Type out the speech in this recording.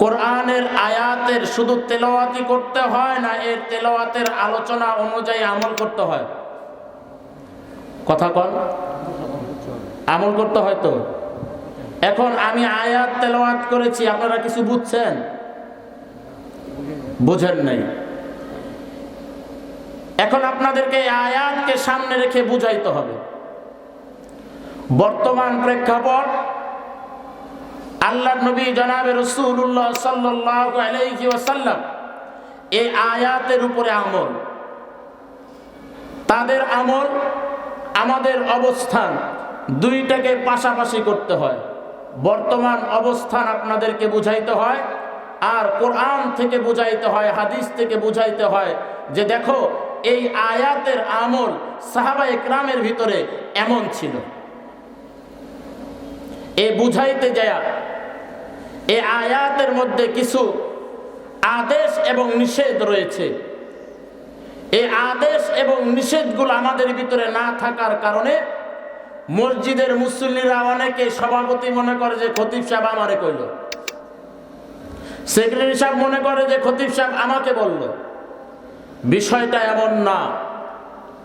কোরআনের আয়াতের শুধু তেলাওয়াতই করতে হয় না, এর তেলাওয়াতের আলোচনা অনুযায়ী আমল করতে হয়? কথা কন, আমল করতে হয় তো। এখন আমি আয়াত তেলাওয়াত করেছি, আপনারা কিছু বুঝছেন? বুঝেন নাই। এখন আপনাদেরকে এই আয়াতকে সামনে রেখে বুঝাইতে হবে। বর্তমান প্রেক্ষাপট, আল্লাহর নবী জনাবে রাসূলুল্লাহ সাল্লাল্লাহু আলাইহি ওয়াসাল্লাম এই আয়াতের উপরে আমল, তাদের আমল, আমাদের অবস্থান, দুইটাকে পাশাপাশি করতে হয়। বর্তমান অবস্থান আপনাদেরকে বুঝাইতে হয়, আর কোরআন থেকে বুঝাইতে হয়, হাদিস থেকে বুঝাইতে হয় যে দেখো এই আয়াতের আমল সাহাবা ইকরামের ভিতরে এমন ছিল। এ বুঝাইতে যায় এই আয়াতের মধ্যে কিছু আদেশ এবং নিষেধ রয়েছে। এই আদেশ এবং নিষেধগুলো আমাদের ভিতরে না থাকার কারণে মসজিদের মুসল্লিরা অনেকে সভাপতি মনে করে যে খতিব সাহেব আমারে কইল, সেক্রেটারি সাহেব মনে করে যে খতিব সাহেব আমাকে বলল। বিষয়টা এমন না।